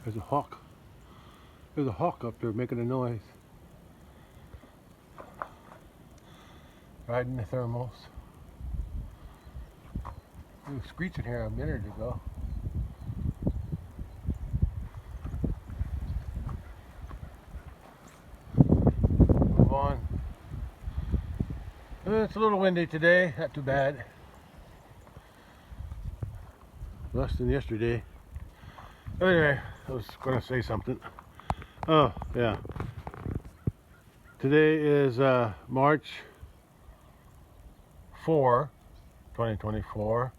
There's a hawk. There's a hawk up there making a noise. Riding the thermals. It was screeching here a minute ago. Move on. It's a little windy today, not too bad. Less than yesterday. Anyway, I was going to say something. Oh, yeah. Today is March 4, 2024.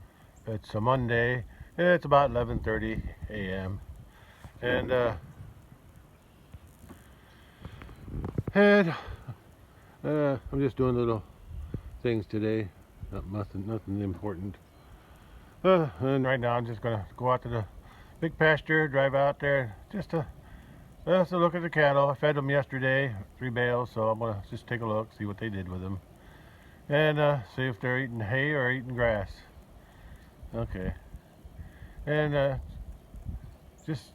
It's a Monday. It's about 11:30 a.m. And I'm just doing little things today. Nothing important. And right now I'm just going to go out to the big pasture, drive out there just to look at the cattle. I fed them yesterday, 3 bales, so I'm going to just take a look, see what they did with them. And see if they're eating hay or eating grass. Okay. And just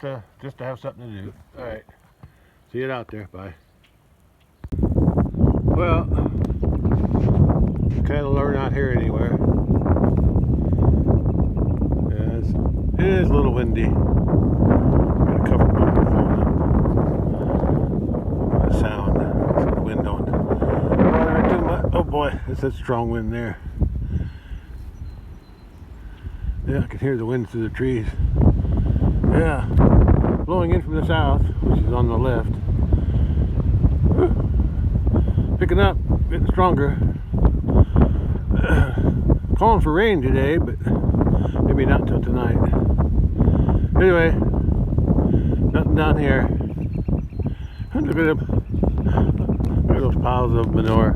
to have something to do. All right. See you out there. Bye. Well, cattle are not here anywhere. It is a little windy. I'm gonna cover my phone up. The sound, the wind on. Oh boy, it's a strong wind there. Yeah, I can hear the wind through the trees. Yeah, blowing in from the south, which is on the left. Picking up, getting stronger. Calling for rain today, but maybe not till tonight. Anyway, nothing down here. Look at them. Look at those piles of manure.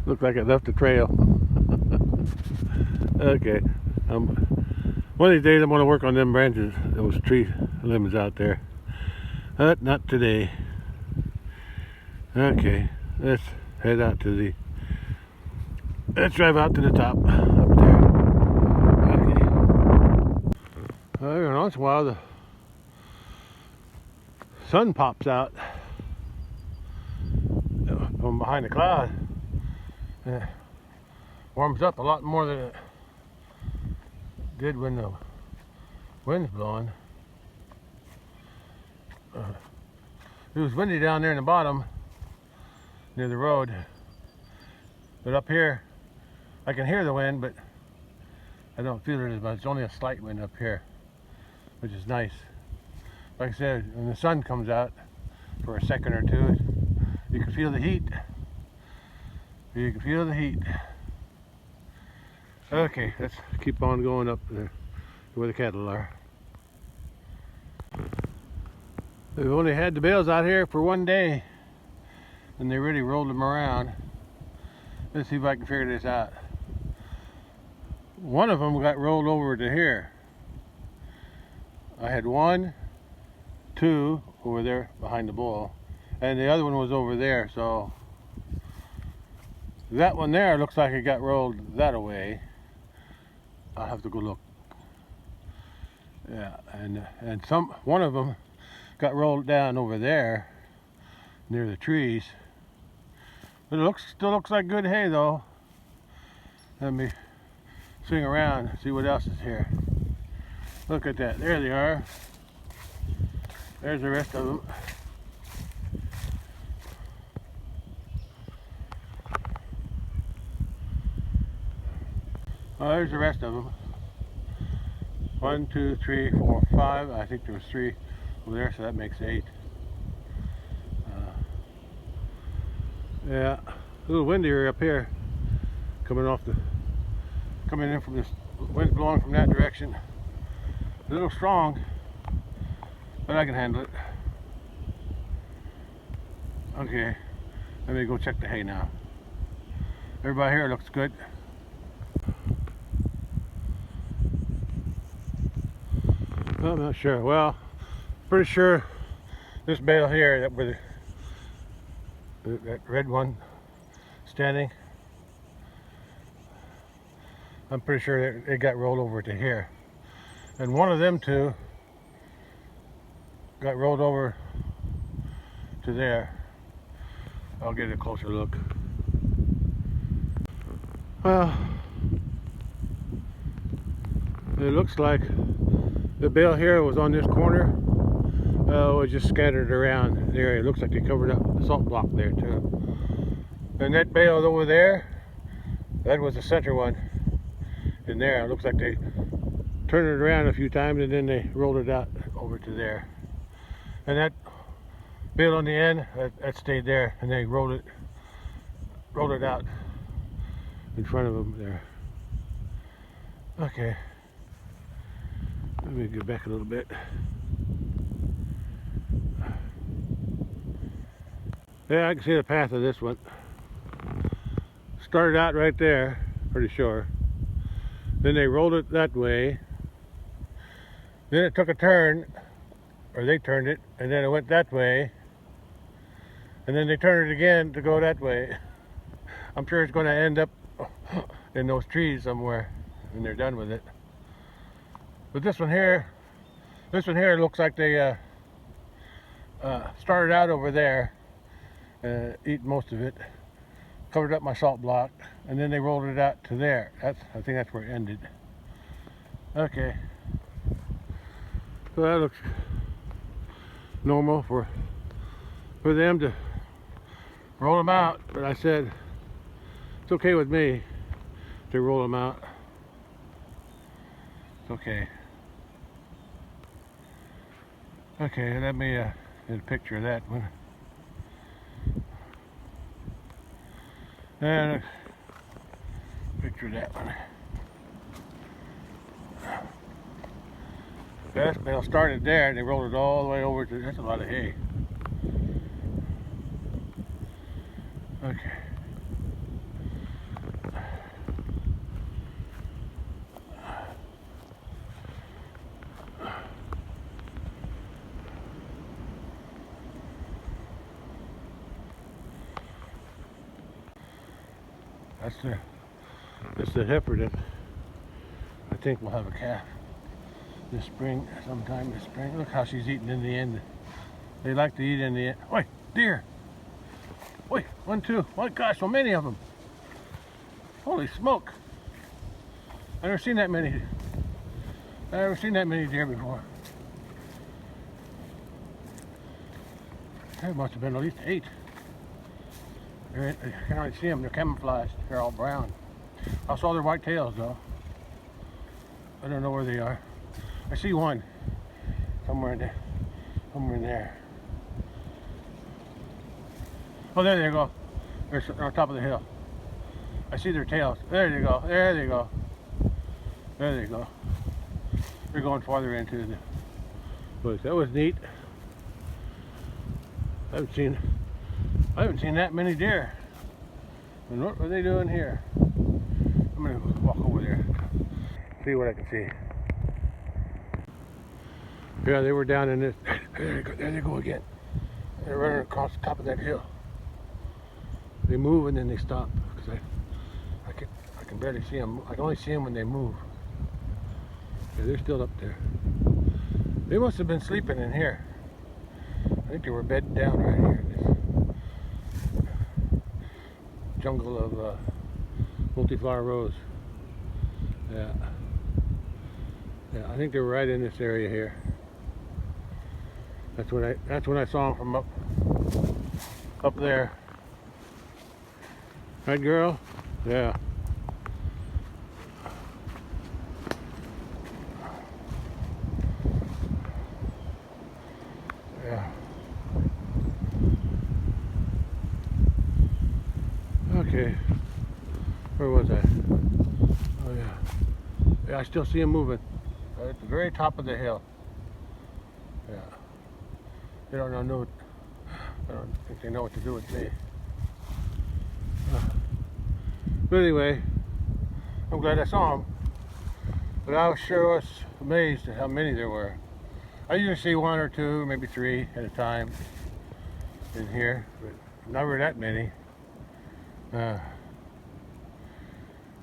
Looks like it left a trail. Okay. One of these days I'm going to work on them branches, those tree limbs out there. Not today. Okay, let's head out to the. Let's drive out to the top up there. Okay. Every once in a while the sun pops out from behind the cloud. Warms up a lot more than it did when the wind's blowing. It was windy down there in the bottom near the road, but up here I can hear the wind, but I don't feel it as much. It's only a slight wind up here, which is nice. Like I said, when the sun comes out for a second or two, you can feel the heat. You can feel the heat. Okay, let's keep on going up there where the cattle are. We've only had the bales out here for one day, and they really rolled them around. Let's see if I can figure this out. One of them got rolled over to here. I had 1, 2 over there behind the bull, and the other one was over there, so that one there looks like it got rolled that away. I'll have to go look. Yeah, and one of them got rolled down over there near the trees. But it still looks like good hay though. Let me swing around and see what else is here. Look at that. There they are. There's the rest of them. Oh, there's the rest of them. 1, 2, 3, 4, 5. I think there was 3 over there, so that makes 8. Yeah, a little windier up here, coming in from this wind blowing from that direction. A little strong, but I can handle it. Okay, let me go check the hay now. Everybody here looks good. I'm not sure. Well, pretty sure this bale here, that red one standing, I'm pretty sure it got rolled over to here. And one of them two got rolled over to there. I'll get a closer look. Well, it looks like the bale here was on this corner. It was just scattered around the area. It looks like they covered up the salt block there too. And that bale over there, that was the center one in there. It looks like they turned it around a few times and then they rolled it out over to there. And that bale on the end, that stayed there, and they rolled it out in front of them there. Okay, let me get back a little bit. Yeah, I can see the path of this one. Started out right there, pretty sure. Then they rolled it that way. Then it took a turn, or they turned it, and then it went that way. And then they turned it again to go that way. I'm sure it's going to end up in those trees somewhere when they're done with it. But this one here looks like they started out over there, eat most of it, covered up my salt block, and then they rolled it out to there. I think that's where it ended. Okay, so that looks normal for them to roll them out, but I said it's okay with me to roll them out. It's okay. Okay, let me get a picture of that one. And a picture of that one. That bale started there and they rolled it all the way over to, that's a lot of hay. Okay. That's the heifer that I think we'll have a calf this spring, sometime this spring. Look how she's eating in the end. They like to eat in the end. Oi, deer! Oi, 1, 2, oh gosh, so many of them. Holy smoke. I've never seen that many deer before. There must have been at least 8. I can't really see them, they're camouflaged. They're all brown. I saw their white tails though. I don't know where they are. I see one somewhere in there. Oh, there they go. They're on top of the hill. I see their tails. There they go. There they go. There they go. They're going farther into the bush. That was neat. I haven't seen that many deer. And what are they doing here? I'm gonna walk over there, see what I can see. Yeah, they were down in this. There they go again. They're running across the top of that hill. They move and then they stop because I can barely see them. I can only see them when they move. Yeah, they're still up there. They must have been sleeping in here. I think they were bedding down right here. Jungle of multi-flower rose. Yeah, I think they were right in this area here. That's when I saw them from up there. Right, girl? Yeah. Yeah. Okay. Where was I? Oh yeah. Yeah, I still see them moving. At the very top of the hill. Yeah. They don't know. I don't think they know what to do with me. But anyway, I'm glad I saw them. But I sure was amazed at how many there were. I usually see 1 or 2, maybe 3 at a time in here, but never that many.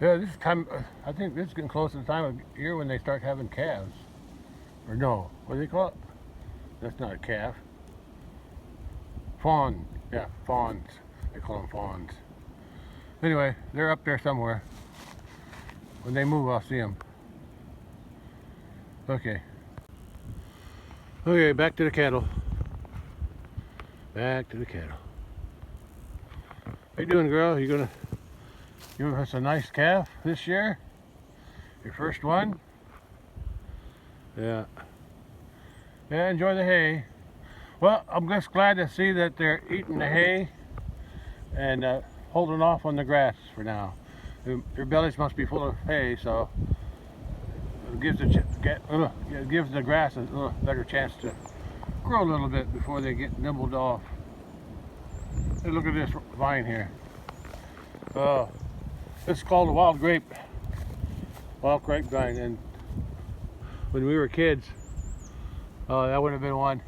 Yeah, this time, I think this is getting close to the time of year when they start having calves. Or no, what do they call it? That's not a calf. Fawn. Yeah, fawns. They call them fawns. Anyway, they're up there somewhere. When they move, I'll see them. Okay. Okay, back to the cattle. Back to the cattle. How you doing, girl? You gonna give us a nice calf this year? Your first one? Yeah. Yeah, enjoy the hay. Well, I'm just glad to see that they're eating the hay and holding off on the grass for now. Their bellies must be full of hay, so it gives the grass a little better chance to grow a little bit before they get nibbled off. Hey, look at this vine here. This is called a wild grapevine, and when we were kids, that would have been one.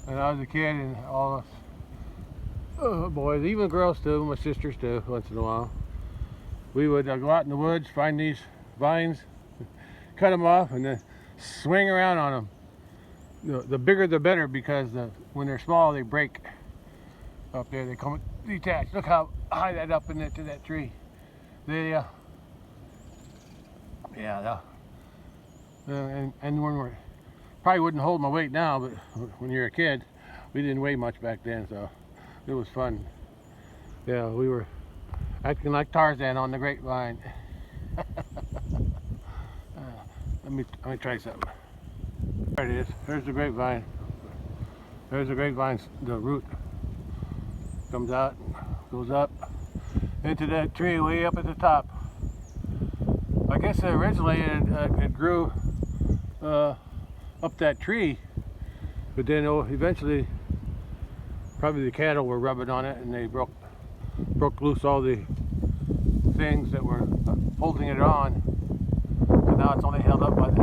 And I was a kid, and all us boys, even girls too, my sisters too, once in a while, we would go out in the woods, find these vines, cut them off, and then swing around on them. The bigger the better, because when they're small they break. Up there they come detached. Look how high that up into that tree. They and when we're probably wouldn't hold my weight now, but when you're a kid, we didn't weigh much back then, so it was fun. Yeah, we were acting like Tarzan on the grapevine. Let me try something. There it is. There's the grapevine. There's the grapevine's the root comes out, goes up into that tree way up at the top. I guess originally it grew up that tree, but then eventually probably the cattle were rubbing on it, and they broke loose all the things that were holding it on. So now it's only held up by the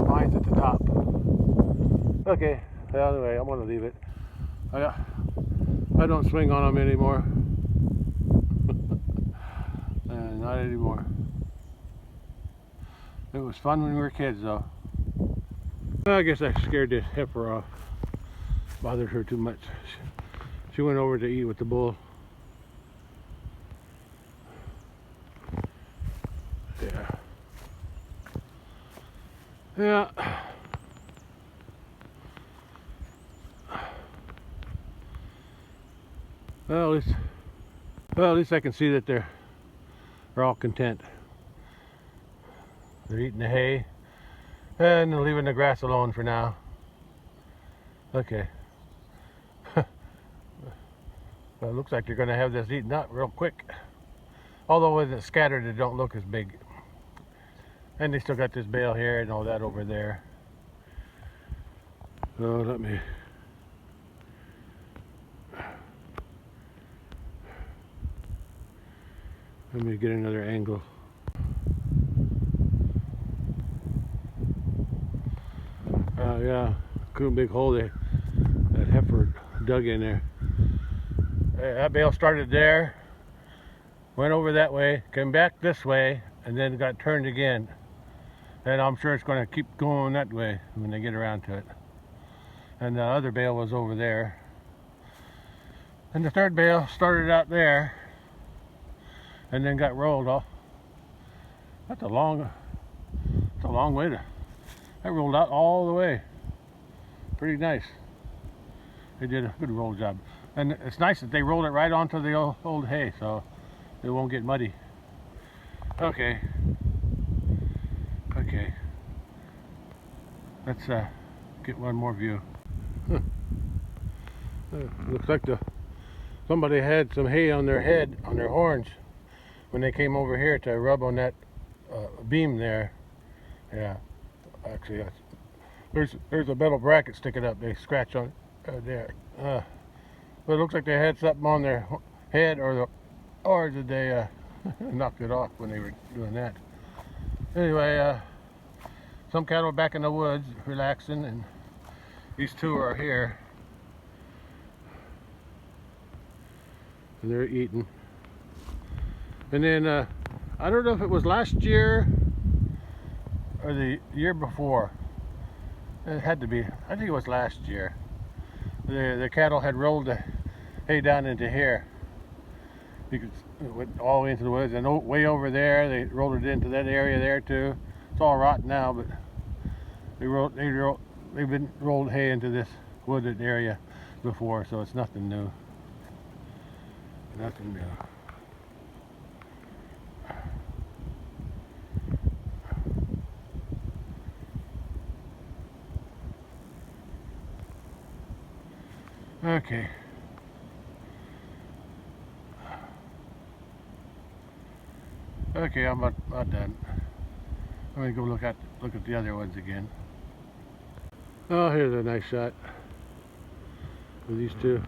vines at the top. Okay, well, anyway, I'm gonna leave it. I don't swing on them anymore. Not anymore. It was fun when we were kids, though. Well, I guess I scared the heifer off. Bothered her too much. She went over to eat with the bull. Yeah. Yeah. Well, at least I can see that they're all content. They're eating the hay and leaving the grass alone for now. Okay. Well, it looks like you're going to have this eaten up real quick. Although with it scattered, it don't look as big. And they still got this bale here and all that over there. So let me get another angle. Yeah, cool big hole that heifer dug in there. That bale started there, went over that way, came back this way, and then got turned again. And I'm sure it's going to keep going that way when they get around to it. And the other bale was over there. And the third bale started out there and then got rolled off. That's a long way to. That rolled out all the way. Pretty nice. They did a good roll job. And it's nice that they rolled it right onto the old hay, so it won't get muddy. Okay. Okay. Let's get one more view. Looks like somebody had some hay on their head, on their horns, when they came over here to rub on that beam there. Yeah, actually, there's a metal bracket sticking up. They scratch on there. But it looks like they had something on their head, or did they knocked it off when they were doing that? Anyway, some cattle are back in the woods relaxing, and these two are here. And they're eating. And then I don't know if it was last year or the year before. It had to be. I think it was last year. The cattle had rolled the hay down into here. You could it went all the way into the woods, and way over there they rolled it into that area there too. It's all rotten now, but they've been rolled hay into this wooded area before, so it's nothing new. Nothing new. Okay. Okay, I'm about done. I'm gonna go look at the other ones again. Oh, here's a nice shot of these two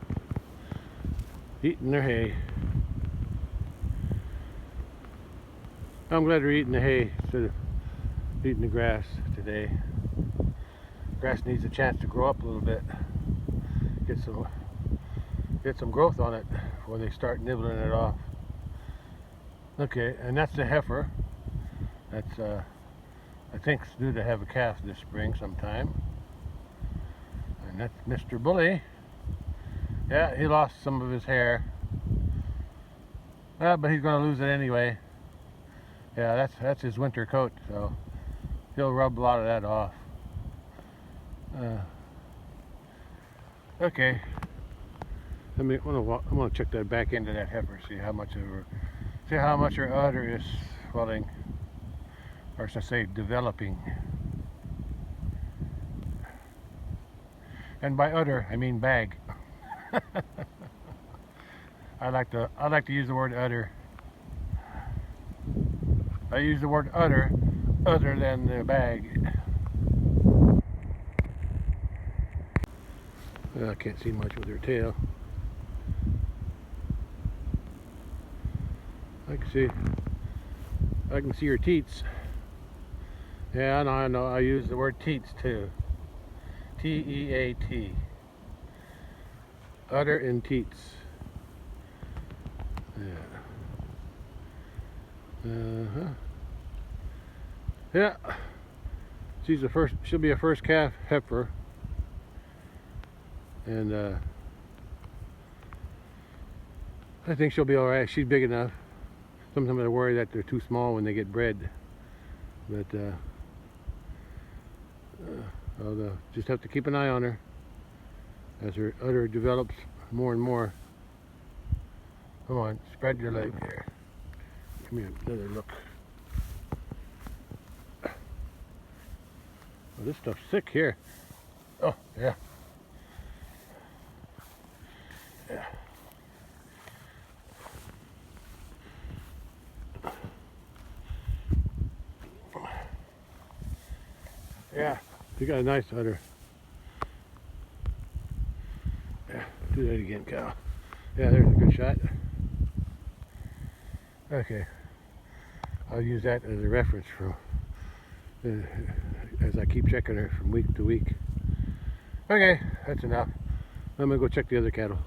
eating their hay. I'm glad they're eating the hay instead of eating the grass today. Grass needs a chance to grow up a little bit. Get some growth on it before they start nibbling it off. Okay, and that's the heifer. That's I think it's due to have a calf this spring sometime. And that's Mr. Bully. Yeah, he lost some of his hair. But he's going to lose it anyway. Yeah, that's his winter coat, so he'll rub a lot of that off. Okay. I'm gonna check that back into that heifer, see how much her udder is swelling, or should I say developing. And by udder I mean bag. I like to use the word udder. I use the word udder other than the bag. I can't see much with her tail. I can see her teats. Yeah, I know. I use the word teats too. T-E-A-T. Udder and teats. Yeah. Yeah. She'll be a first calf heifer. And I think she'll be alright. She's big enough. Sometimes I worry that they're too small when they get bred. But I'll just have to keep an eye on her as her udder develops more and more. Come on, spread your leg here. Give me another look. Oh, this stuff's thick here. Oh, yeah. Yeah. Yeah, you got a nice udder. Yeah, do that again, cow. Yeah, there's a good shot. Okay, I'll use that as a reference for as I keep checking her from week to week. Okay, that's enough. I'm gonna go check the other cattle.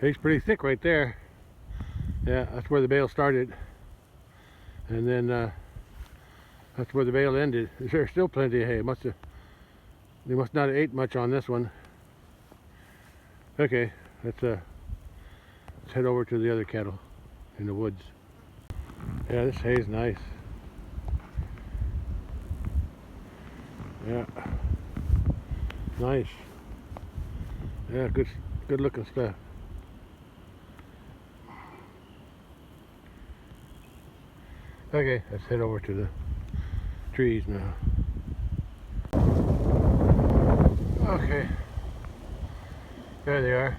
Hay's pretty thick right there. Yeah, that's where the bale started, and then that's where the bale ended. There's still plenty of hay. They must not have ate much on this one. Okay, let's head over to the other cattle in the woods. Yeah, this hay's nice. Yeah, nice. Yeah, good looking stuff. Okay, let's head over to the trees now. Okay, there they are.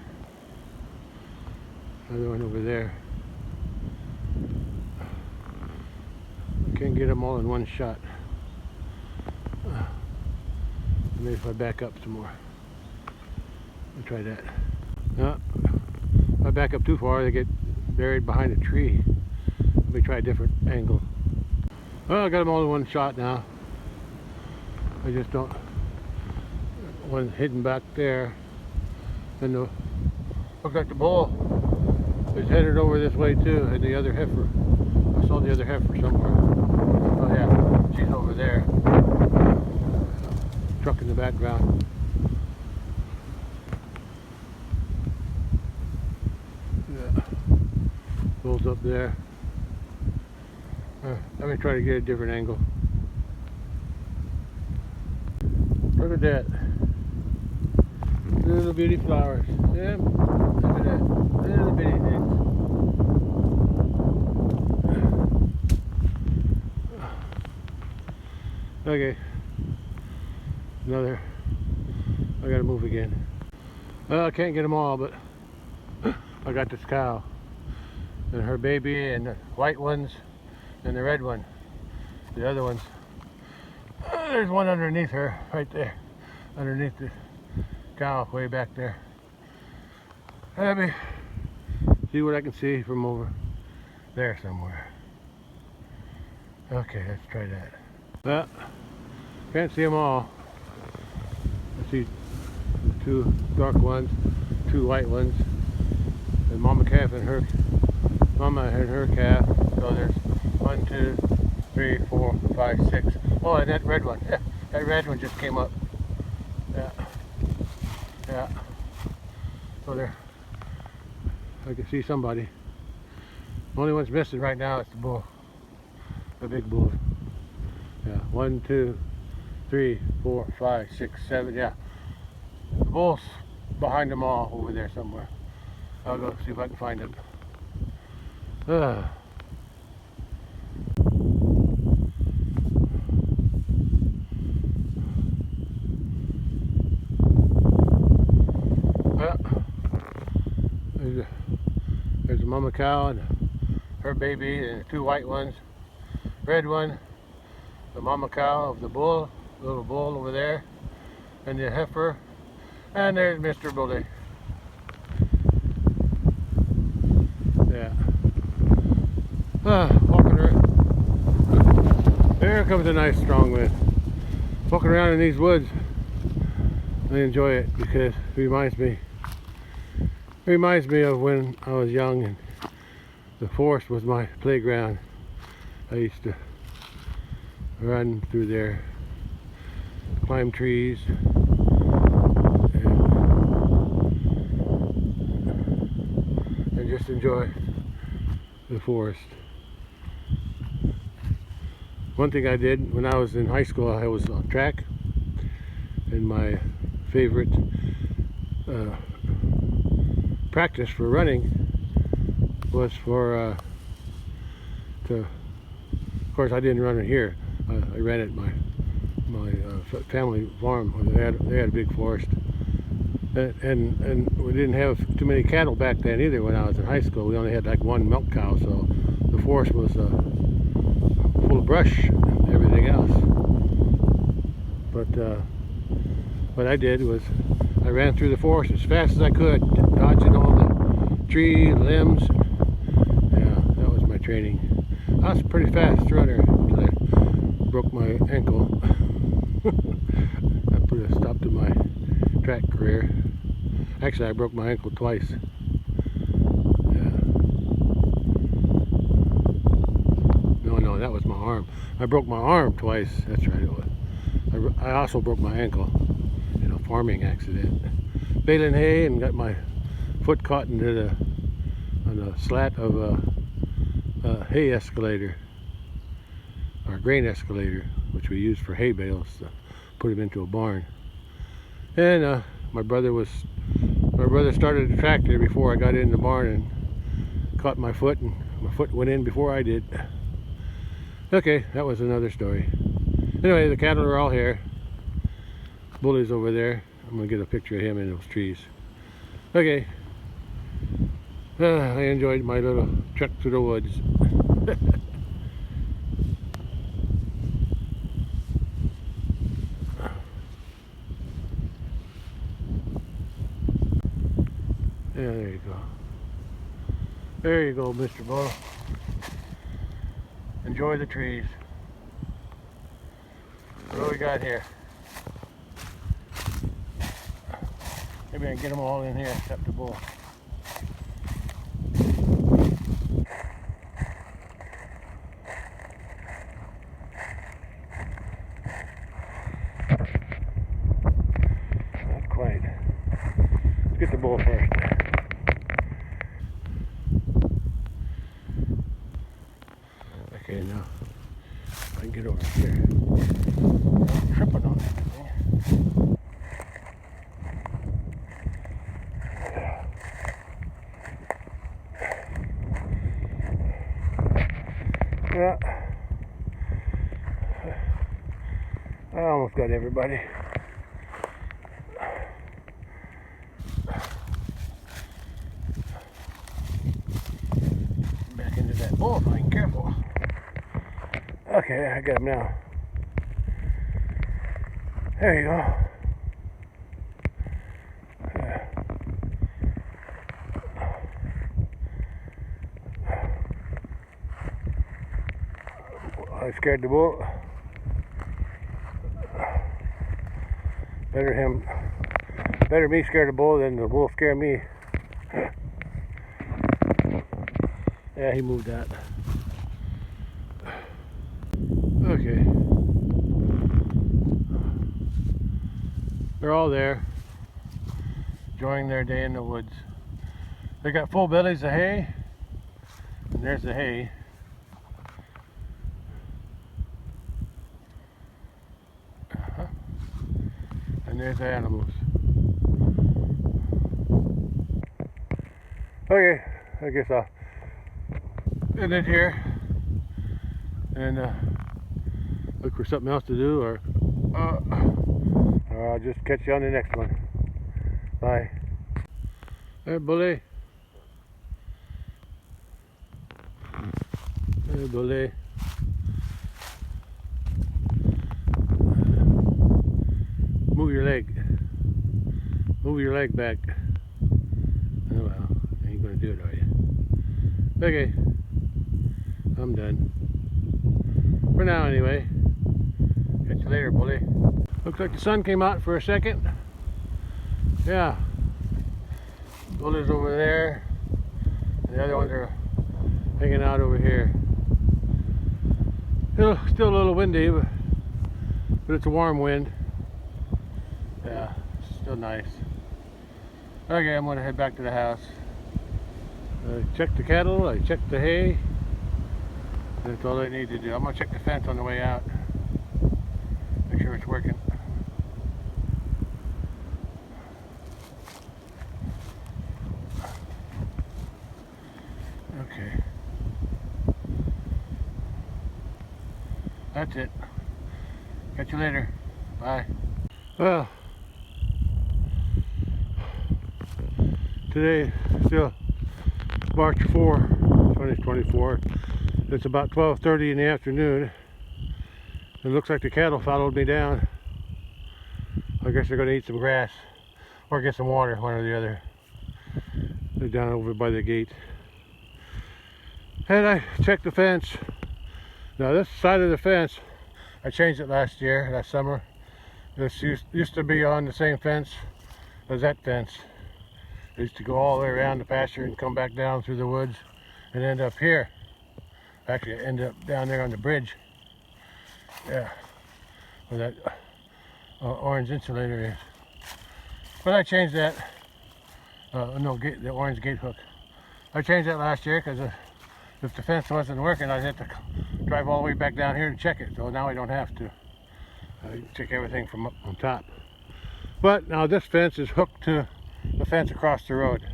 Another one over there. I can't get them all in one shot. Maybe if I back up some more. I'll try that. No, if I back up too far, they get buried behind a tree. Let me try a different angle. Well, I got them all in one shot now. I just don't. One hidden back there, and look like the bull is headed over this way too, and the other heifer. I saw the other heifer somewhere. Oh yeah, she's over there. Truck in the background. Yeah. Bull's up there. Let me try to get a different angle. Look at that. Little bitty flowers. Yeah, look at that. Little bitty things. Okay. Another. I gotta move again. Well, I can't get them all, but I got this cow and her baby and the white ones and the red one. The other ones. There's one underneath her, right there. Underneath the cow, way back there. Let me see what I can see from over there somewhere. Okay, let's try that. Well, can't see them all. I see the two dark ones, two white ones, and mama calf and her calf. So there's 1, 2, 3, 4, 5, 6. Oh, and that red one. Yeah, that red one just came up. Yeah. Yeah. So there, I can see somebody. The only one's missing right now is the bull. The big bull. Yeah. 1, 2, 3, 4, 5, 6, 7. Yeah. The bull's behind them all over there somewhere. I'll go see if I can find him. Well, there's a mama cow and her baby and the two white ones. Red one, the mama cow of the bull, little bull over there, and the heifer. And there's Mr. Bully. Yeah. Walking around. There comes a nice strong wind. Walking around in these woods, I enjoy it because it reminds me of when I was young and the forest was my playground. I used to run through there, climb trees, and just enjoy the forest. One thing I did when I was in high school, I was on track, and my favorite practice for running was of course I didn't run it here. I ran it my family farm. They had a big forest, and we didn't have too many cattle back then either. When I was in high school, we only had like one milk cow, so the forest was full of brush and everything else. But what I did was I ran through the forest as fast as I could, dodging all the tree limbs. Yeah, that was my training. I was a pretty fast runner until I broke my ankle. That put a stop to my track career. Actually, I broke my ankle twice. Yeah. No, that was my arm. I broke my arm twice. That's right, it was. I also broke my ankle in a farming accident, baling hay, and got my foot caught into on the slat of a hay escalator, or grain escalator, which we use for hay bales to put them into a barn. And my brother started the tractor before I got in the barn and caught my foot, and my foot went in before I did. Okay, that was another story. Anyway, the cattle are all here. Bully's over there. I'm gonna get a picture of him in those trees. Okay. I enjoyed my little trek through the woods. Yeah, there you go. There you go, Mr. Bull. Enjoy the trees. What do we got here? Maybe I can get them all in here except the bull. Okay, now I can get over here. I'm tripping on everything. Yeah, I almost got everybody. Back into that bullfine, careful. Okay, I got him now. There you go. I scared the bull. Better me scare the bull than the bull scare me. Yeah, he moved that. Okay. They're all there, enjoying their day in the woods. They got full bellies of hay, and there's the hay. And there's the animals. Okay, I guess I'll end it here and look for something else to do, or I'll just catch you on the next one. Bye. Hey, bully. Hey, bully. Move your leg. Move your leg back. Oh well, ain't gonna do it, are you? Okay, I'm done. For now, anyway. Catch you later, bully. Looks like the sun came out for a second. Yeah. Bully's over there. And the other ones are hanging out over here. Still a little windy, but it's a warm wind. Yeah, still nice. Okay, I'm gonna head back to the house. I checked the cattle, I checked the hay. That's all I need to do. I'm gonna check the fence on the way out. Make sure it's working. Okay. That's it. Catch you later. Bye. Well, today, still March 4, 2024. It's about 12:30 in the afternoon. It looks like the cattle followed me down. I guess they're going to eat some grass or get some water, one or the other. They're down over by the gate. And I checked the fence. Now this side of the fence, I changed it last summer. This used to be on the same fence as that fence. It used to go all the way around the pasture and come back down through the woods and end up here. Actually, it ended up down there on the bridge. Yeah, where that orange insulator is. But I changed that. The orange gate hook. I changed that last year because if the fence wasn't working, I'd have to drive all the way back down here to check it. So now I don't have to. I check everything from up on top. But now this fence is hooked to the fence across the road,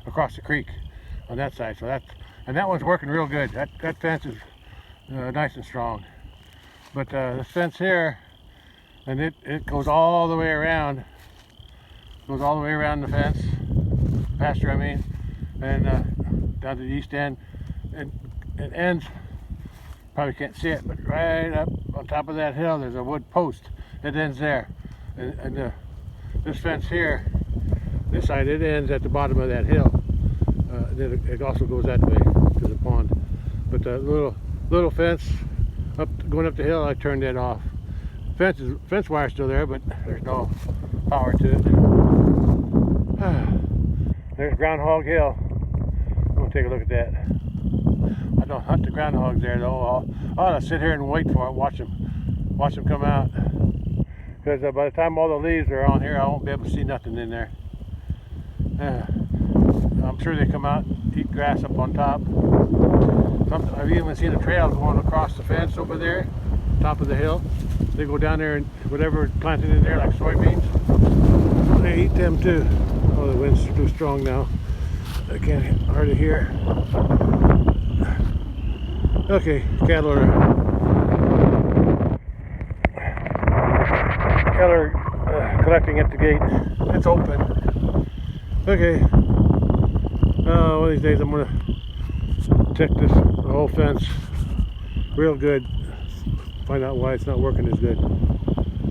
across the creek on that side. So that one's working real good. That fence is nice and strong. But this fence here, and it goes all the way around. Goes all the way around the fence, pasture I mean, and down to the east end. And it ends, probably can't see it, but right up on top of that hill there's a wood post. It ends there. And this fence here, this side, it ends at the bottom of that hill. Then it also goes that way to the pond. But the little fence going up the hill, I turned that off. Fence wire's still there, but there's no power to it. There's Groundhog Hill. I'm gonna take a look at that. I don't hunt the groundhogs there though. I ought to sit here and wait for it, watch them come out. Because by the time all the leaves are on here, I won't be able to see nothing in there. I'm sure they come out and eat grass up on top. I've even seen a trail going across the fence over there, top of the hill. They go down there and whatever planted in there, like soybeans, they eat them too. Oh, the wind's too strong now. I can't hardly hear. Okay, cattle are collecting at the gate. It's open. Okay. One of these days I'm gonna check the whole fence real good. Find out why it's not working as good.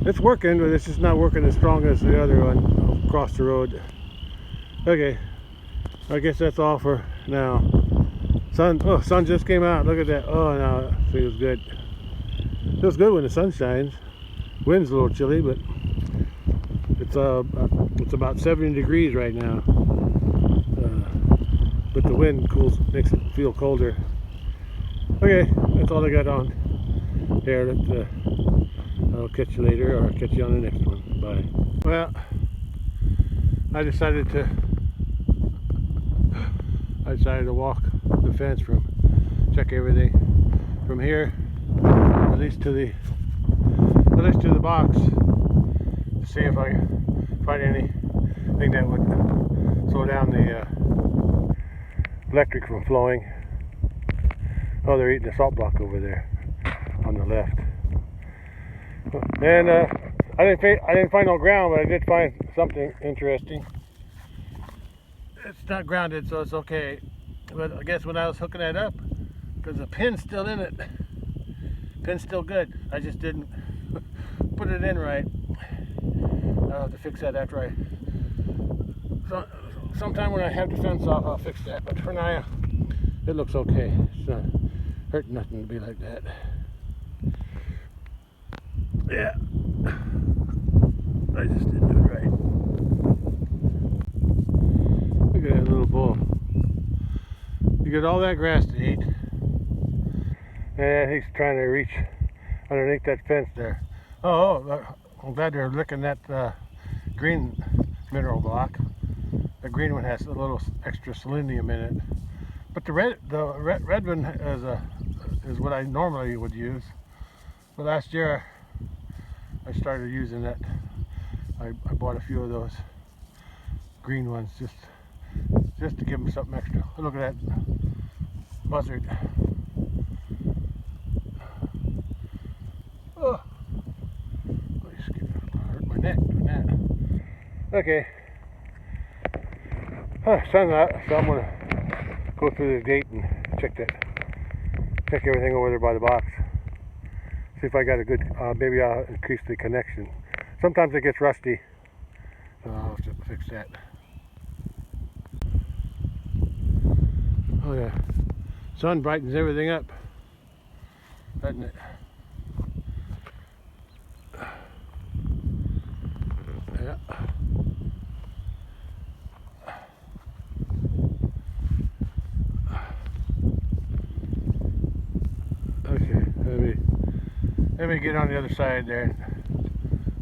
It's working, but it's just not working as strong as the other one across the road. Okay. I guess that's all for now. Sun just came out. Look at that. Oh, now it feels good. Feels good when the sun shines. Wind's a little chilly, but it's about 70 degrees right now. But the wind makes it feel colder. Okay, that's all I got on here. I'll catch you later, or I'll catch you on the next one. Bye. Well, I decided to walk the fence check everything from here, at least to the box, to see if I find anything that would slow down the electric from flowing. Oh, they're eating the salt block over there on the left. And I didn't find no ground, but I did find something interesting. It's not grounded, so it's okay. But I guess when I was hooking that up, because the pin's still in it. Pin's still good. I just didn't put it in right. I'll have to fix that after sometime when I have the fence off, I'll fix that. But for now, it looks okay. It's not hurting nothing to be like that. Yeah. I just didn't do it right. Look at that little bull. You get all that grass to eat. And he's trying to reach underneath that fence there. Oh, I'm glad they're licking that green mineral block. The green one has a little extra selenium in it. But the red one is what I normally would use. But last year I started using that. I bought a few of those green ones just to give them something extra. Look at that buzzard. Oh, hurt my neck doing that. Okay. Sun's out, so I'm gonna go through the gate and check everything over there by the box. See if I got a good. Maybe I'll increase the connection. Sometimes it gets rusty, so I'll have to fix that. Oh yeah, sun brightens everything up, doesn't it? Yeah. Okay, let me get on the other side there and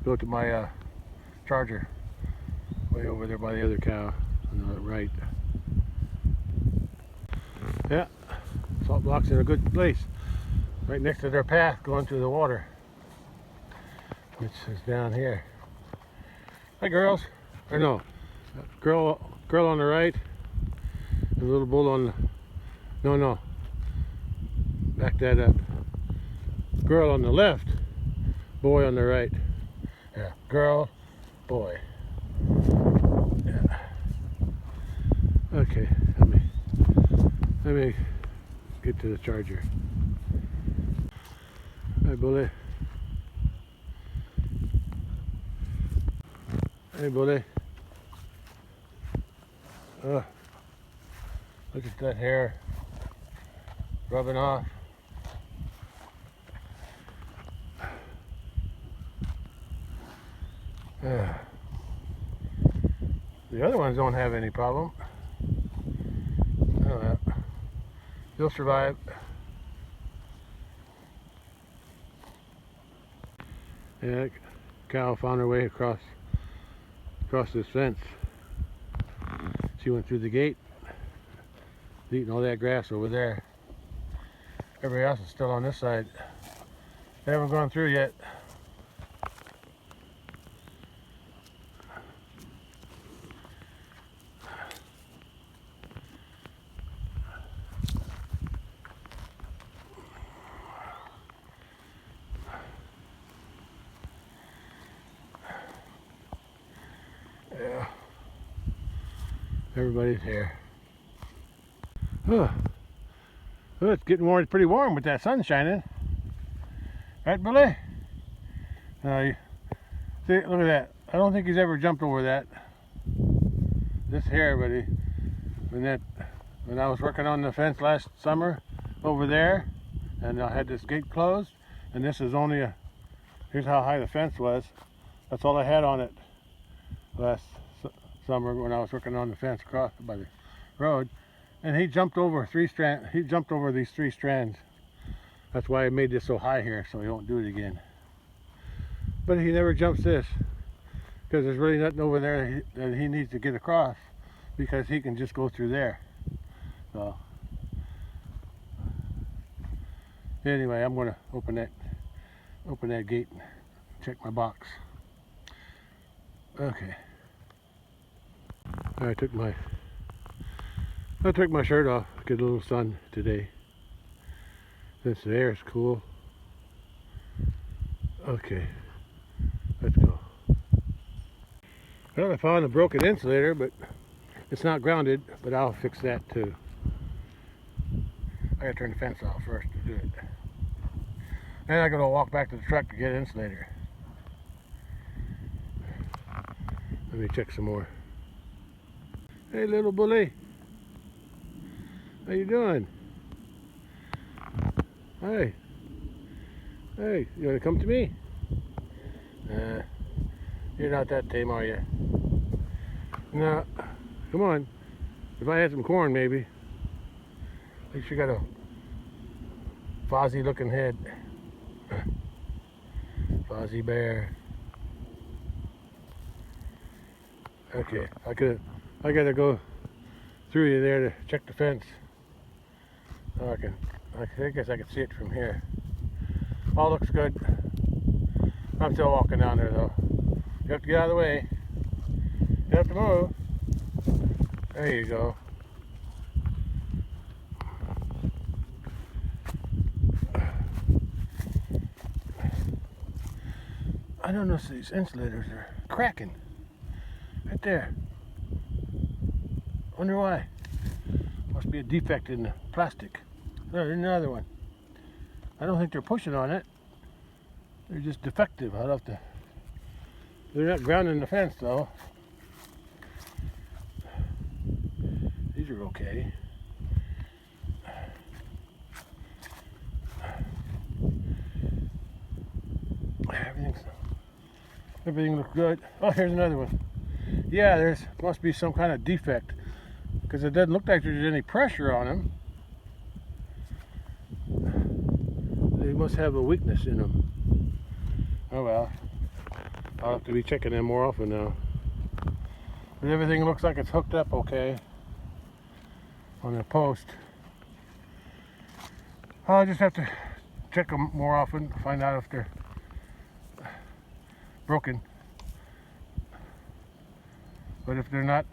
go to my charger way over there by the other cow on the right. Yeah, salt blocks in a good place, right next to their path going through the water, which is down here. Hi, girls. Or no, girl on the right, and a little bull on the. No. Back that up. Girl on the left, boy on the right. Yeah, girl, boy. Yeah. Okay, let me get to the charger. Hi, bully. Hey, bully. Look at that hair rubbing off. The other ones don't have any problem. They'll survive. Yeah, cow found her way across this fence. She went through the gate, eating all that grass over there. Everybody else is still on this side. They haven't gone through yet. Yeah. Everybody's here. Oh, it's getting pretty warm with that sun shining. Right, Billy? See, look at that. I don't think he's ever jumped over that. This here, buddy. When I was working on the fence last summer over there, and I had this gate closed, and this is only here's how high the fence was. That's all I had on it last summer when I was working on the fence across by the road. And he jumped over these 3 strands. That's why I made this so high here, so he won't do it again. But he never jumps this, because there's really nothing over there that he needs to get across, because he can just go through there. So anyway, I'm gonna open that gate and check my box. Okay. I took my shirt off, get a little sun today, since the air is cool. Okay, let's go. Well, I found a broken insulator, but it's not grounded, but I'll fix that too. I gotta turn the fence off first to do it. And I gotta walk back to the truck to get an insulator. Let me check some more. Hey, little bully. How you doing? Hey. Hey, you want to come to me? You're not that tame, are you? No. Come on. If I had some corn, maybe. At least you got a fuzzy looking head. Fuzzy bear. Okay, I gotta go through you there to check the fence. I guess I can see it from here. All looks good. I'm still walking down there though. You have to get out of the way. You have to move. There you go. I don't know if these insulators are cracking. Right there. Wonder why. Must be a defect in the plastic. There's another one. I don't think they're pushing on it. They're just defective. I'll have to. They're not grounding the fence though. These are okay. Everything looks good. Oh, here's another one. Yeah, there's must be some kind of defect, because it doesn't look like there's any pressure on them. They must have a weakness in them. Oh well, I'll have to be checking them more often now. But everything looks like it's hooked up okay on the post. I'll just have to check them more often, find out if they're broken. But if they're not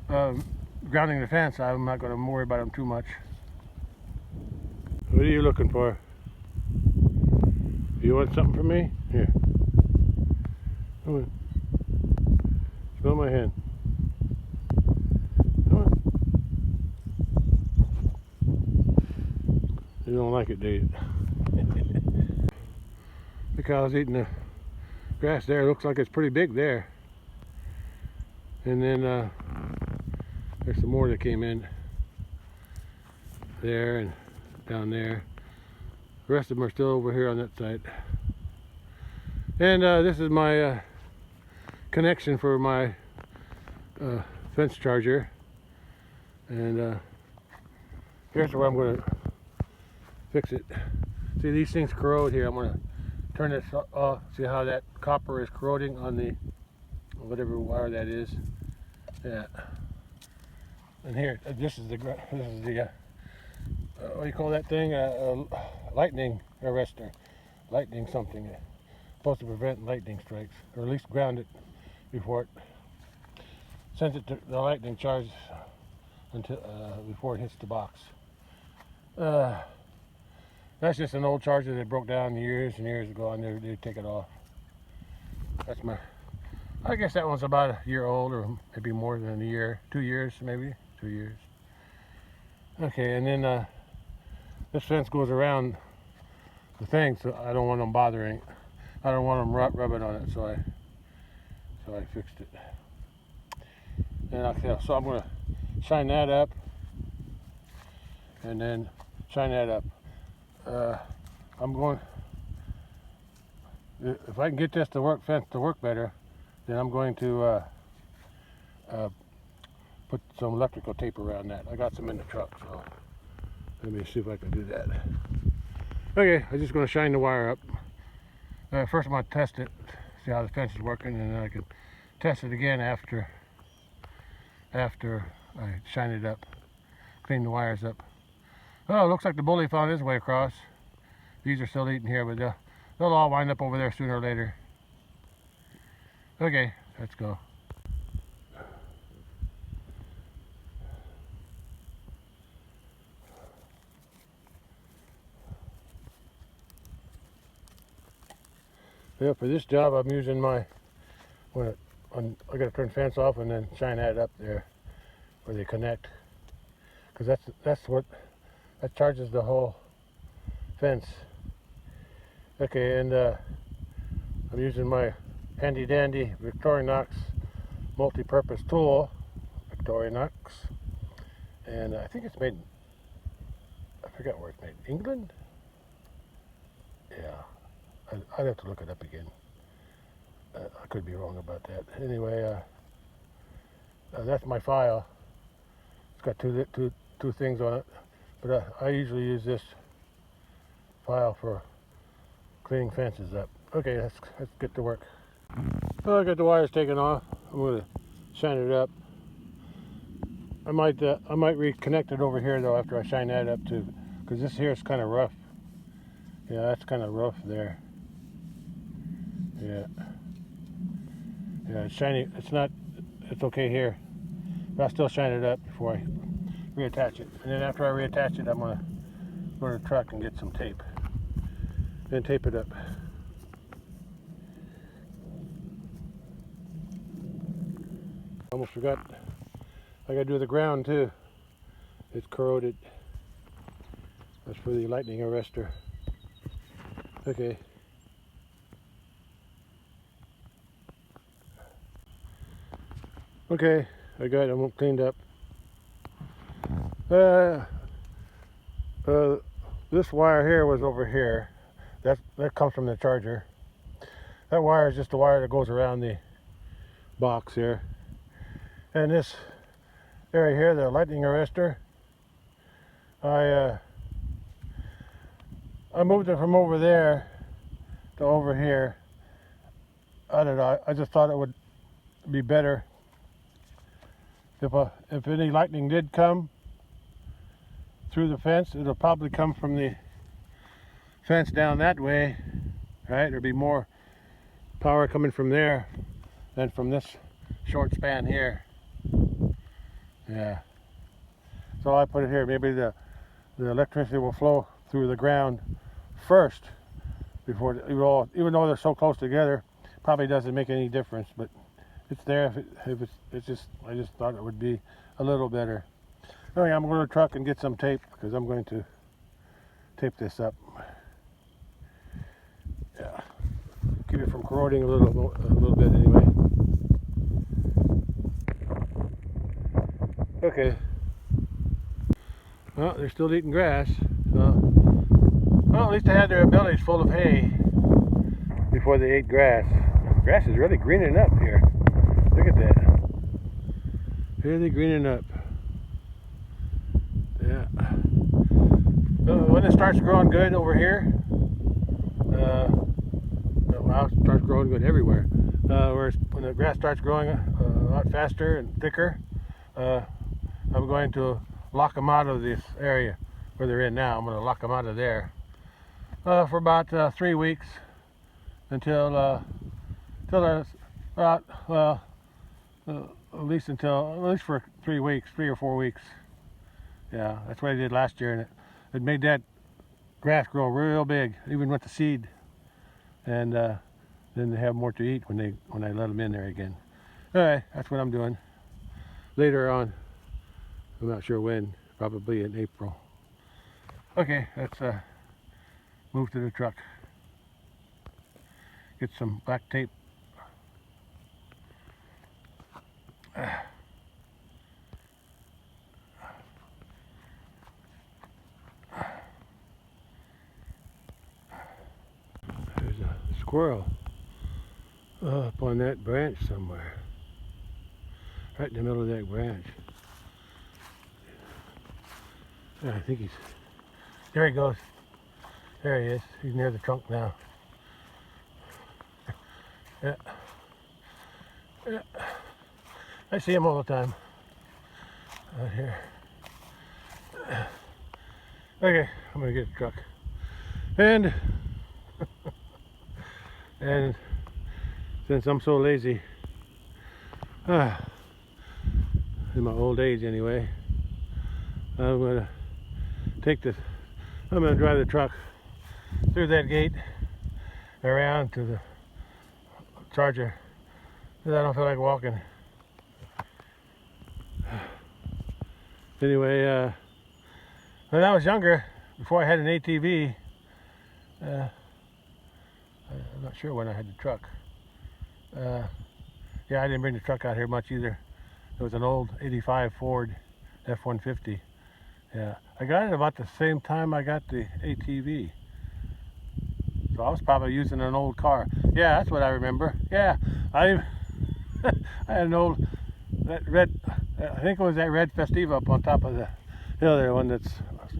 grounding the fence, I'm not going to worry about them too much. What are you looking for? You want something from me? Here. Come on. Smell my hand. Come on. You don't like it, do you? The cow's eating the grass there. Looks like it's pretty big there. And then there's some more that came in there and down there. The rest of them are still over here on that side. And this is my connection for my fence charger. And here's where I'm going to fix it. See, these things corrode here. I'm going to turn this off. See how that copper is corroding on the whatever wire that is. Yeah. And here, this is the what do you call that thing? Lightning arrestor. Lightning something. Supposed to prevent lightning strikes, or at least ground it before it sends it to the lightning charge until before it hits the box. That's just an old charger that broke down years and years ago, and they take it off. That's my. I guess that one's about a year old, or maybe more than a year. 2 years, maybe 2 years. Okay, and then this fence goes around the thing, so I don't want them bothering. I don't want them rubbing on it, so I fixed it. And okay, so I'm gonna shine that up, and then shine that up. I'm going. If I can get this fence to work better, then I'm going to put some electrical tape around that. I got some in the truck, so let me see if I can do that. Okay, I'm just going to shine the wire up. First I'm going to test it, see how the fence is working, and then I can test it again after I shine it up, clean the wires up. Oh, it looks like the bully found his way across. These are still eating here, but they'll all wind up over there sooner or later. Okay, let's go. Yeah, for this job I'm using I gotta turn the fence off and then shine that up there where they connect, because that's what charges the whole fence. Okay, and I'm using my handy dandy Victorinox multi-purpose tool, Victorinox, and I think it's made, I forgot where it's made, England? Yeah, I'd have to look it up again. I could be wrong about that. Anyway, that's my file. It's got two things on it, but I usually use this file for cleaning fences up. Okay, let's get to work. Well, I got the wires taken off. I'm going to shine it up. I might reconnect it over here though after I shine that up too, because this here is kind of rough. Yeah, that's kind of rough there. Yeah, it's shiny. It's okay here, but I'll still shine it up before I reattach it. And then after I reattach it, I'm gonna go to the truck and get some tape, and tape it up. Almost forgot. I gotta do the ground too. It's corroded. That's for the lightning arrestor. Okay. Okay, I got them cleaned up. This wire here was over here. That comes from the charger. That wire is just the wire that goes around the box here. And this area here, the lightning arrestor, I moved it from over there to over here. I don't know. I just thought it would be better if any lightning did come through the fence. It'll probably come from the fence down that way, right? There'll be more power coming from there than from this short span here. Yeah. So I put it here. Maybe the electricity will flow through the ground first before even though they're so close together, probably doesn't make any difference, but it's there. I just thought it would be a little better. Anyway, I'm going to the truck and get some tape because I'm going to tape this up. Yeah, keep it from corroding a little bit anyway. Okay. Well, they're still eating grass. So, well, at least they had their abilities full of hay before they ate grass. Grass is really greening up here. Look at that. Really greening up. Yeah. When it starts growing good over here, well, it starts growing good everywhere. Whereas when the grass starts growing a lot faster and thicker, I'm going to lock them out of this area. where they're in now. I'm going to lock them out of there for about 3 weeks until about at least for 3 weeks, 3 or 4 weeks. Yeah, that's what I did last year, and it made that grass grow real big, even with the seed. And then they have more to eat when I let them in there again. All right, that's what I'm doing. Later on, I'm not sure when, probably in April. Okay, let's move to the truck. Get some black tape. There's a squirrel up on that branch somewhere. Right in the middle of that branch. Yeah, I think there he goes. There he is. He's near the trunk now. Yeah. Yeah. I see him all the time. Out here. Okay, I'm gonna get the truck. And since I'm so lazy, in my old age anyway, I'm gonna drive the truck through that gate around to the charger, because I don't feel like walking. Anyway, when I was younger, before I had an ATV, I'm not sure when I had the truck. Yeah, I didn't bring the truck out here much either. It was an old 85 Ford F-150. Yeah, I got it about the same time I got the ATV. So I was probably using an old car. Yeah, that's what I remember. Yeah, I had an old, I think it was that red Festiva up on top of the hill there, one that's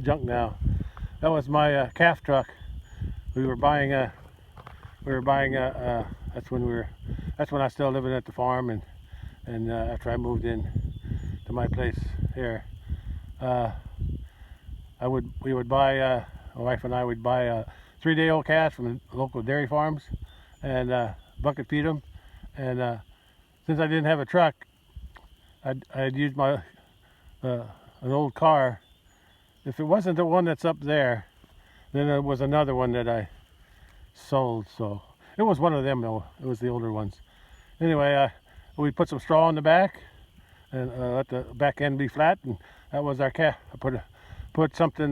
junk now. That was my calf truck. That's when I was still living at the farm, and after I moved in to my place here, we would buy, my wife and I would buy 3-day-old calves from local dairy farms and bucket feed them. And since I didn't have a truck, I'd use my an old car. If it wasn't the one that's up there, then there was another one that I sold. So it was one of them though. It was the older ones. Anyway, we put some straw in the back and let the back end be flat, and that was our calf. I put something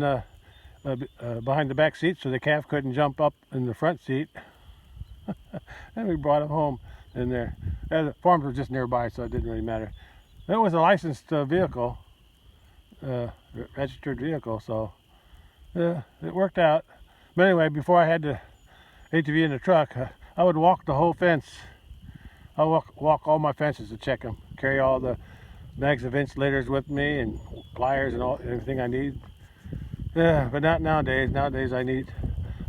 behind the back seat so the calf couldn't jump up in the front seat. And we brought him home in there. The farms were just nearby, so it didn't really matter. It was a licensed vehicle, registered vehicle, so it worked out. But anyway, before I had the ATV in the truck, I would walk the whole fence. I walk all my fences to check them. Carry all the bags of insulators with me and pliers and everything I need. Yeah, but not nowadays. Nowadays I need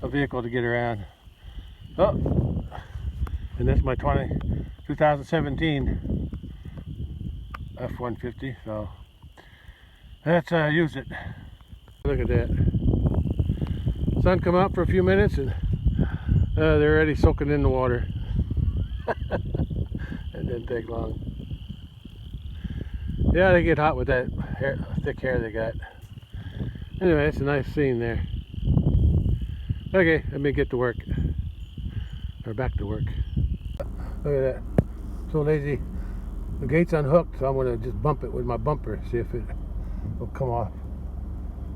a vehicle to get around. Oh, and that's my 2017 F-150. So let's use it. Look at that. Sun come out for a few minutes and they're already soaking in the water. It didn't take long. Yeah, they get hot with that thick hair they got. Anyway, it's a nice scene there. Okay, let me get to work. Or back to work. Look at that. So lazy. The gate's unhooked, so I'm going to just bump it with my bumper, see if it will come off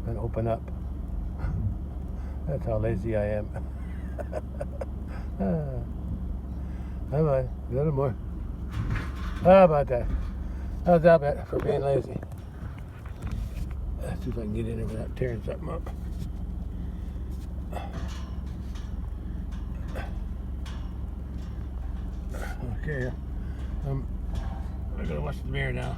and open up. That's how lazy I am. Come on, a little more. How about that? How's that for being lazy? Let's see if I can get in there without tearing something up. Okay, I'm gonna watch the mirror now.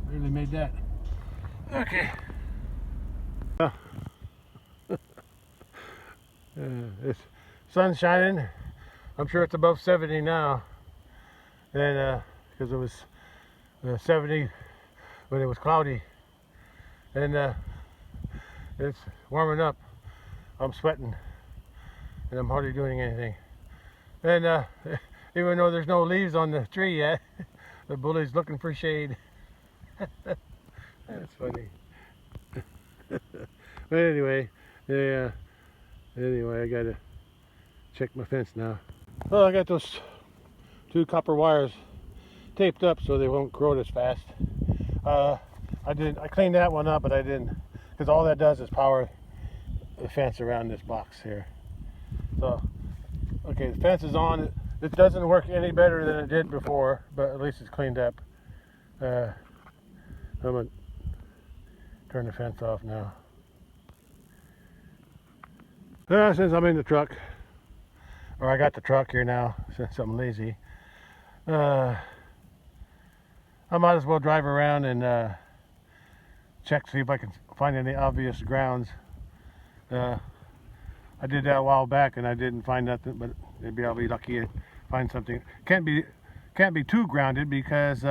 Really made that. Okay. It's sun shining I'm sure it's above 70 now. And because it was 70 when it was cloudy. And it's warming up. I'm sweating and I'm hardly doing anything. And even though there's no leaves on the tree yet, the bully's looking for shade. That's funny. But anyway, yeah. Anyway, I gotta check my fence now. Well, I got those 2 copper wires taped up so they won't corrode as fast. I cleaned that one up, but I didn't, because all that does is power the fence around this box here. So, okay, the fence is on. It doesn't work any better than it did before, but at least it's cleaned up. I'm gonna turn the fence off now. Since I'm in the truck, or I got the truck here now, since I'm lazy, I might as well drive around and check, see if I can find any obvious grounds. I did that a while back and I didn't find nothing, but maybe I'll be lucky to find something. Can't be too grounded because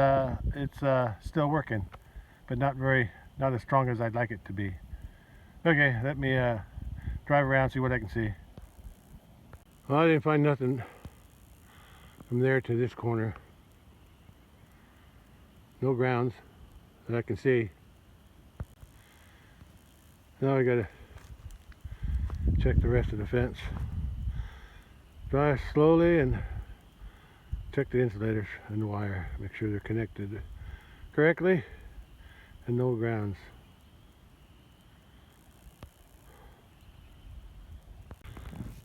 it's still working, but not as strong as I'd like it to be. Okay, let me drive around, see what I can see. Well, I didn't find nothing from there to this corner. No grounds that I can see. Now I gotta check the rest of the fence. Drive slowly and check the insulators and the wire. Make sure they're connected correctly and no grounds.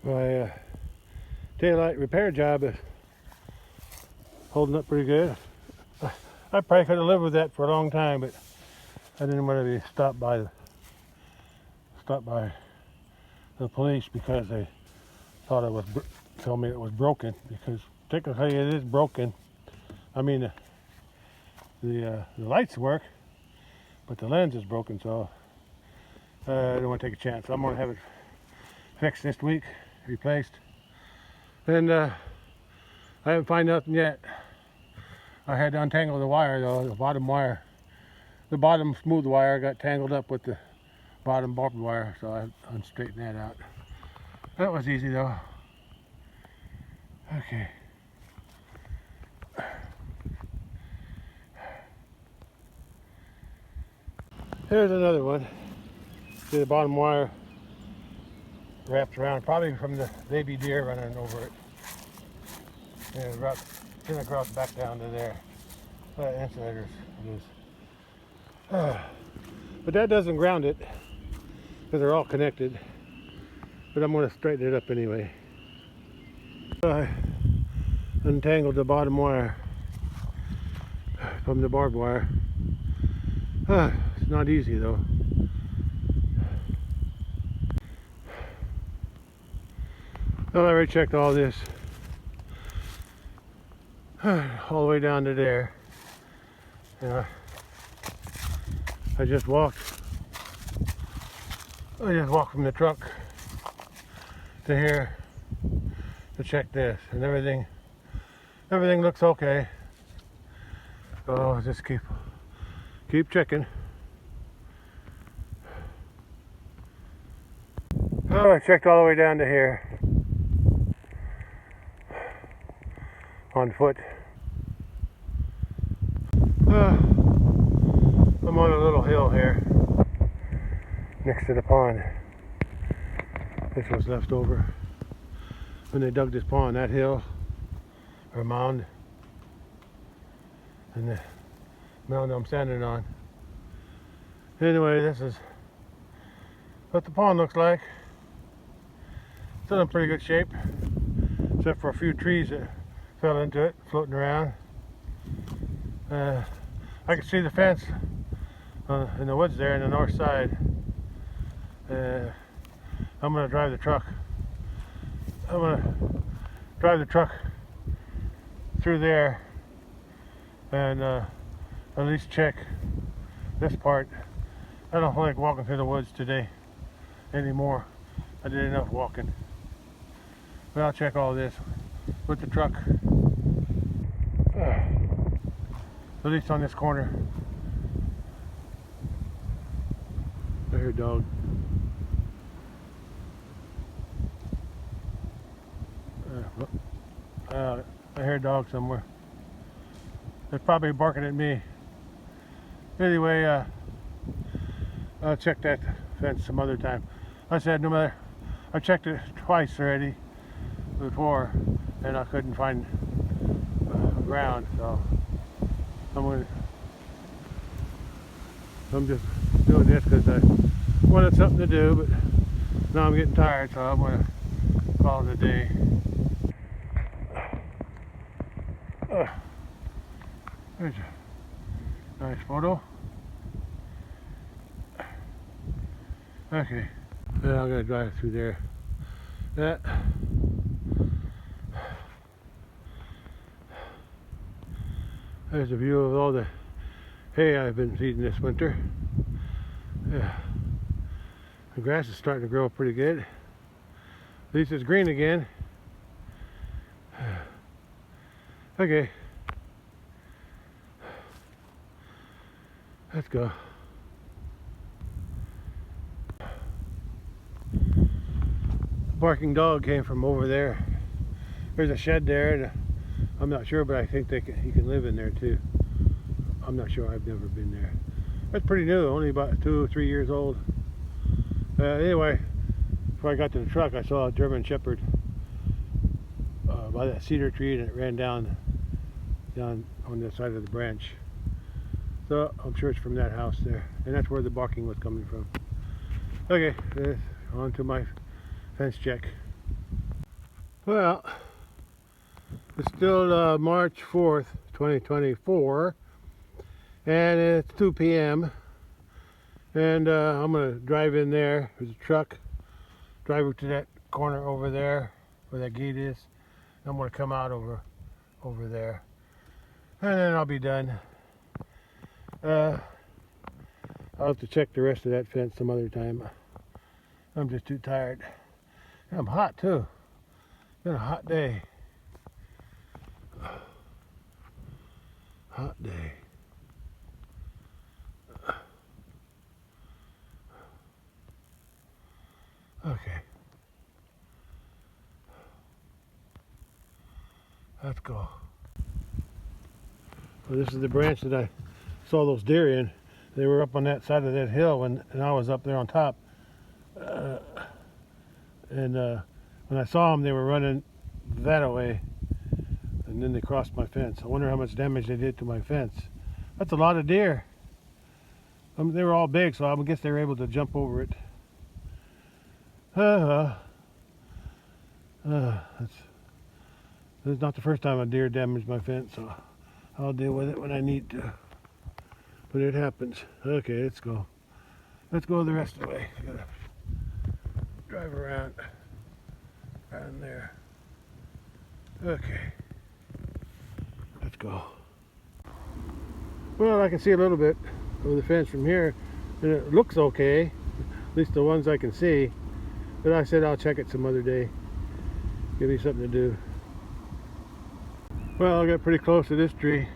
My taillight repair job is holding up pretty good. I probably could have lived with that for a long time, but I didn't want to be stopped by the police because they thought it was told me it was broken, because technically it is broken. I mean the lights work, but the lens is broken, so I don't want to take a chance. I'm going to have it fixed this week, replaced. And I haven't found nothing yet. I had to untangle the wire though, the bottom wire. The bottom smooth wire got tangled up with the bottom barbed wire, so I unstraightened that out. That was easy though. Okay. Here's another one. See the bottom wire wrapped around, probably from the baby deer running over it. And it wrapped across back down to there. Insulators loose. But that doesn't ground it, because they're all connected. But I'm going to straighten it up anyway. I untangled the bottom wire from the barbed wire. It's not easy though. Well, I already checked all this all the way down to there. I just walked from the truck to here to check this, and everything looks okay. So I'll just keep checking. Oh, I checked all the way down to here on foot. I'm on a little hill here next to the pond. This was left over when they dug this pond, that hill or mound, and the mound I'm standing on. Anyway, this is what the pond looks like. Still in pretty good shape, except for a few trees that fell into it, floating around. I can see the fence in the woods there on the north side. I'm going to drive the truck. I'm going to drive the truck through there and at least check this part. I don't like walking through the woods today anymore. I did enough walking. But I'll check all this with the truck. At least on this corner. I hear a dog. I hear a dog somewhere. They're probably barking at me. Anyway, I'll check that fence some other time. I said, no matter, I checked it twice already before, and I couldn't find ground, so I'm just doing this because I wanted something to do, but now I'm getting tired, so I'm going to call it a day. There's a nice photo. Okay, now I'm going to drive through there. There's a view of all the hay I've been feeding this winter. Yeah. The grass is starting to grow pretty good. At least it's green again. Okay. Let's go. The barking dog came from over there. There's a shed there, and I'm not sure, but I think he can live in there too. I'm not sure. I've never been there. That's pretty new. Only about 2 or 3 years old. Anyway, before I got to the truck, I saw a German Shepherd by that cedar tree, and it ran down on the side of the branch. So I'm sure it's from that house there, and that's where the barking was coming from. Okay, on to my fence check. Well, it's still March 4th, 2024, and it's 2 p.m. and I'm gonna drive in there. There's a truck. Drive to that corner over there where that gate is. I'm gonna come out over there, and then I'll be done. I'll have to check the rest of that fence some other time. I'm just too tired. I'm hot too. It's been a hot day. Hot day. Okay. Let's go. Well, this is the branch that I saw those deer in. They were up on that side of that hill and I was up there on top. When I saw them, they were running that away, and then they crossed my fence. I wonder how much damage they did to my fence. That's a lot of deer. They were all big, so I guess they were able to jump over it. This is not the first time a deer damaged my fence, so I'll deal with it when I need to. But it happens. Okay, let's go. Let's go the rest of the way. I gotta drive around there. Okay. Let's go. Well, I can see a little bit of the fence from here, and it looks okay. At least the ones I can see. But I said I'll check it some other day. Give me something to do. Well, I got pretty close to this tree,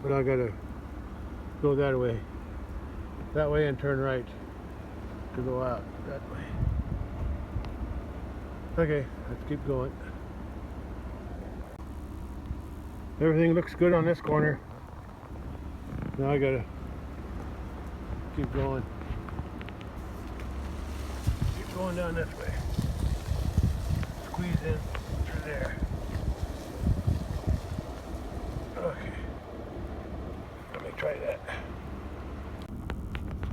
but I gotta go that way and turn right to go out that way. Okay, let's keep going. Everything looks good on this corner. Now I gotta keep going. Keep going down this way. Squeeze in through there. Okay. Let me try that.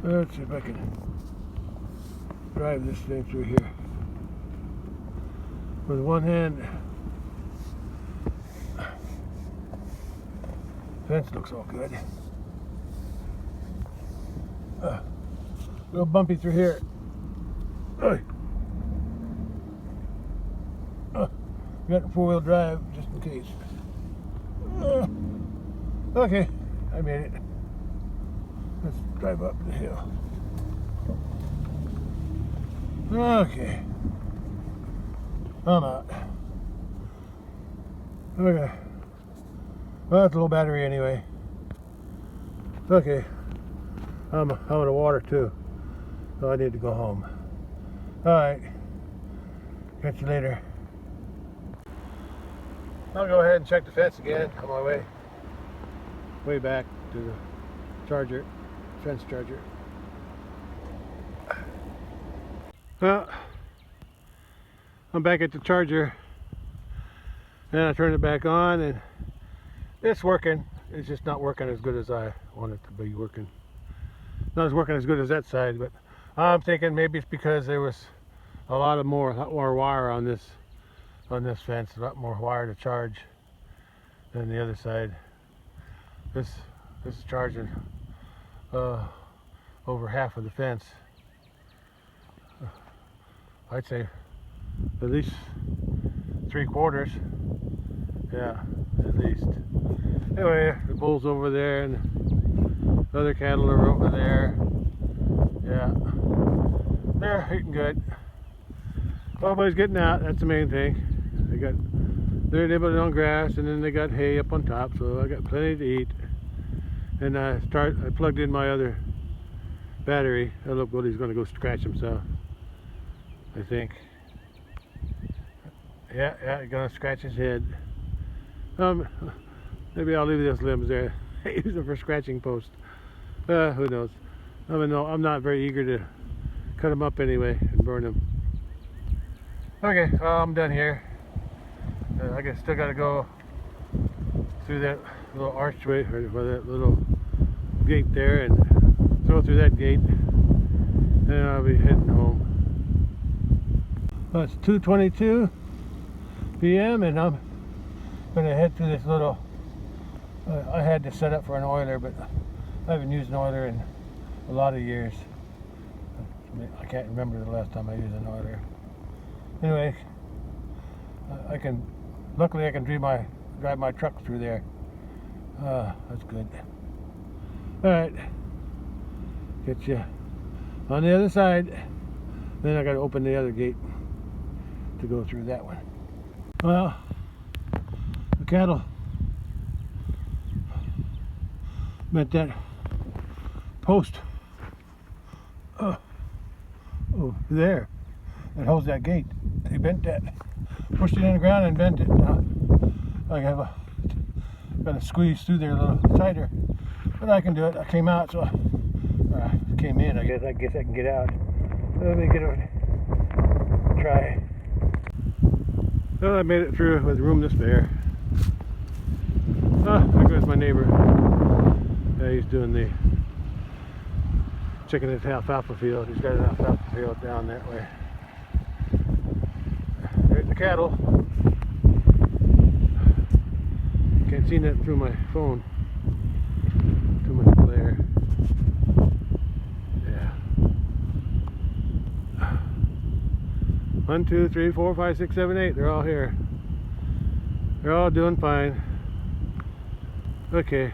Let's see if I can drive this thing through here. With one hand. Fence looks all good. A little bumpy through here. Got four-wheel drive just in case. Okay, I made it. Let's drive up the hill. Okay, I'm out. Okay. Well, that's a low battery anyway. Okay. I'm out of water too, so I need to go home. Alright. Catch you later. I'll go ahead and check the fence again on my way back to the charger, fence charger. Well, I'm back at the charger, and I turned it back on, and it's working. It's just not working as good as I want it to be working. Not as working as good as that side, but I'm thinking maybe it's because there was a lot more wire on this fence, a lot more wire to charge than the other side. This is charging over half of the fence. I'd say at least 3/4. Yeah, at least. Anyway, the bull's over there and the other cattle are over there. Yeah, they're eating good. Nobody's getting out. That's the main thing. They're nibbling on grass, and then they got hay up on top, so I got plenty to eat. And I plugged in my other battery. Oh, look, Woody's going to go scratch himself, I think. Yeah, he's going to scratch his head. Maybe I'll leave those limbs there. Use them for scratching post. Who knows? I mean, no, I'm not very eager to cut them up anyway and burn them. Okay, I'm done here. I guess still got to go through that little archway, or that little gate there, and go through that gate, and I'll be heading home. Well, it's 2:22 p.m. and I'm going to head through this little, I had to set up for an oiler, but I haven't used an oiler in a lot of years. I can't remember the last time I used an oiler. Anyway, luckily I can drive my truck through there. That's good. Alright, get you on the other side. Then I got to open the other gate to go through that one. Well, the cattle met that post over there that holds that gate. They bent that, pushed it in the ground and bent it. Now I got to squeeze through there a little tighter, but I can do it. I came out, so I came in. I guess I can get out. Let me get it. Try. Well, I made it through with room to spare. Oh, there goes my neighbor. He's doing checking his alfalfa field. He's got an alfalfa field down that way. There's the cattle. Can't see that through my phone. Too much glare. Yeah. 1, 2, 3, 4, 5, 6, 7, 8. They're all here. They're all doing fine. Okay.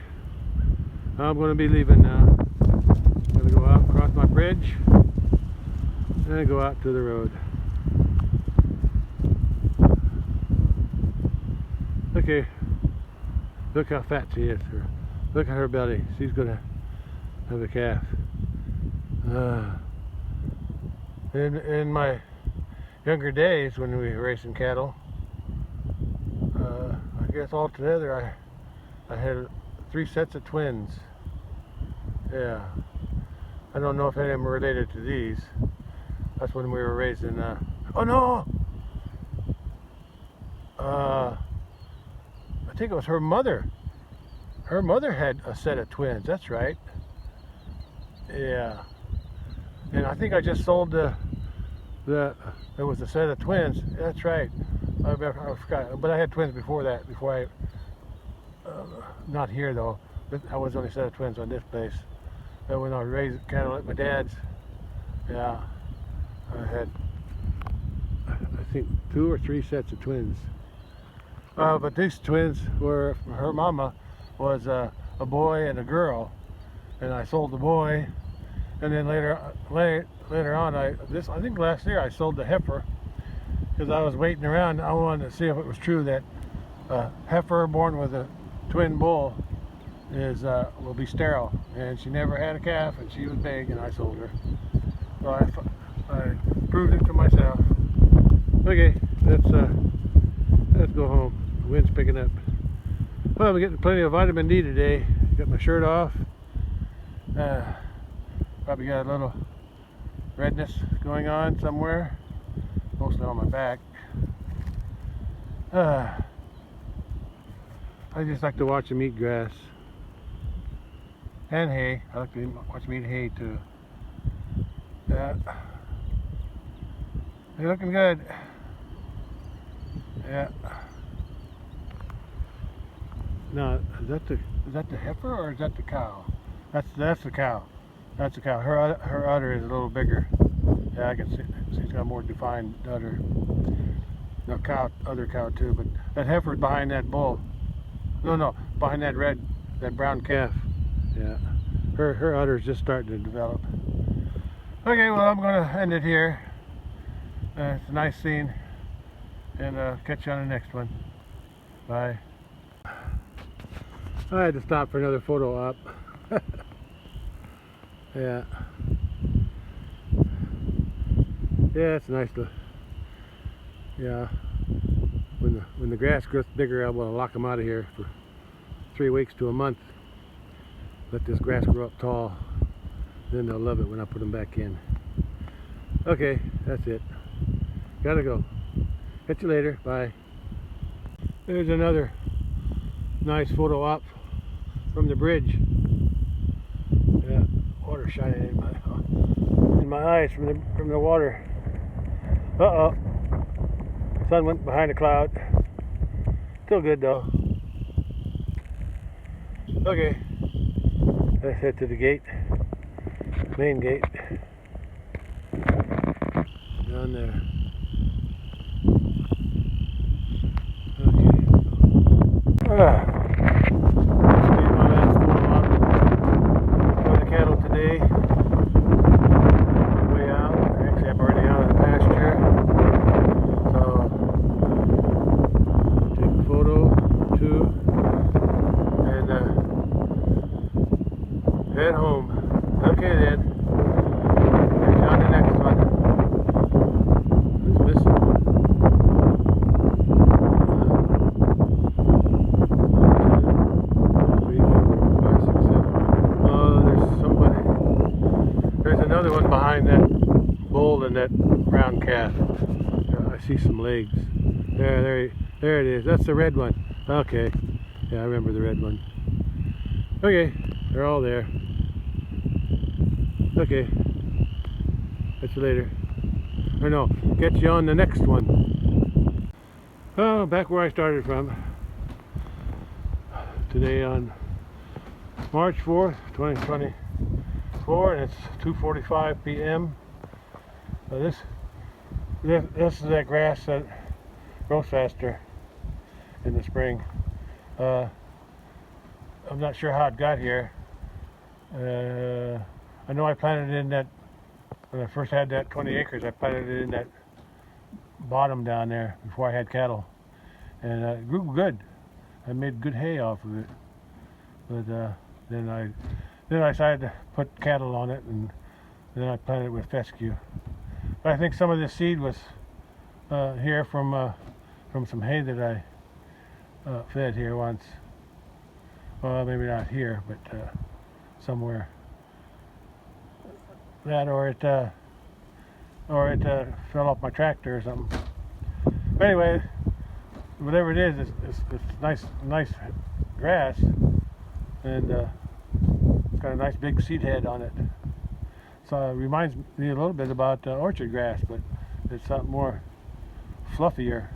I'm going to be leaving now. I'm going to go out, cross my bridge, and go out to the road. Okay. Look how fat she is. Look at her belly. She's going to have a calf. In my younger days, when we were racing cattle, I guess altogether I had 3 sets of twins. Yeah. I don't know if any of them are related to these. That's when we were raising. Oh no! I think it was her mother. Her mother had a set of twins. That's right. Yeah. And I think I just sold there was a set of twins. That's right. I forgot. But I had twins before that. Before I. Not here though. I was only a set of twins on this place. But when I was raising cattle at my dad's, yeah, I had, I think, 2 or 3 sets of twins. But these twins were, her mama was a boy and a girl, and I sold the boy, and then later on, I think last year I sold the heifer because I was waiting around. I wanted to see if it was true that a heifer born with a twin bull will be sterile, and she never had a calf, and she was big, and I sold her. So I proved it to myself. Okay, let's go home. The wind's picking up. Well, I'm getting plenty of vitamin D today. Got my shirt off. Probably got a little redness going on somewhere, mostly on my back. I just like to watch them eat grass and hay. I like to watch them eat hay too. They're looking good. Yeah. Now, is that the heifer or is that the cow? That's the cow. That's the cow. Her udder is a little bigger. Yeah, I can see she's got a more defined udder. No, other cow too, but that heifer's behind that bull. No, behind that brown calf. Yeah, her udder's just starting to develop. Okay, well, I'm gonna end it here. It's a nice scene, and catch you on the next one. Bye. I had to stop for another photo op. Yeah. Yeah, it's nice to. Yeah. When the grass gets bigger, I will lock them out of here for 3 weeks to a month. Let this grass grow up tall. Then they'll love it when I put them back in. Okay, that's it. Gotta go. Catch you later. Bye. There's another nice photo op from the bridge. Yeah, water shining in my eyes from the water. Uh-oh. Sun went behind a cloud. Still good though. Okay. Let's head to the gate. Main gate. Down there. Okay. This will be my last photo op for the cattle today. Way out. Actually, I'm already out of the pasture. So, take a photo, two, and head home. Okay then. Catch you on the next one. Who's missing? 1, 2, 3, 4, 5, 6, 7. Oh, there's somebody. There's another one behind that bull and that brown calf. I see some legs. There it is. That's the red one. Okay. Yeah, I remember the red one. Okay, they're all there. Okay. Catch you later. Or no, catch you on the next one. Oh, back where I started from. Today on March 4th, 2024, and it's 2:45 p.m. This is that grass that grows faster in the spring. I'm not sure how it got here. I know I planted it in that, when I first had that 20 acres, I planted it in that bottom down there before I had cattle. And it grew good. I made good hay off of it. But then I decided to put cattle on it, and then I planted it with fescue. But I think some of this seed was here from some hay that I fed here once. Well, maybe not here, but somewhere. That or it fell off my tractor or something. But anyway, whatever it is, it's nice grass, and got a nice big seed head on it. So it reminds me a little bit about orchard grass, but it's something more fluffier.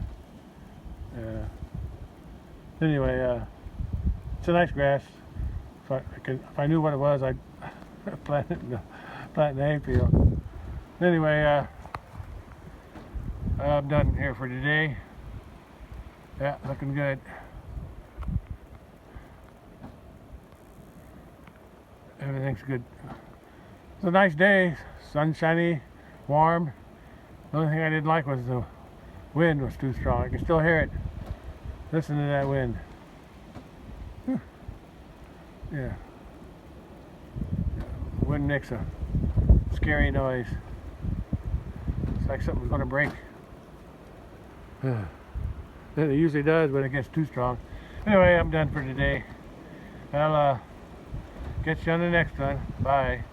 Anyway, it's a nice grass. If I knew what it was, I'd plant it in the hayfield. Anyway, I'm done here for today. Yeah, looking good. Everything's good. It's a nice day, sunshiny, warm. The only thing I didn't like was the wind was too strong. I can still hear it. Listen to that wind. Yeah. Wind makes a scary noise. It's like something's going to break. And it usually does when it gets too strong. Anyway, I'm done for today. I'll catch you on the next one. Bye.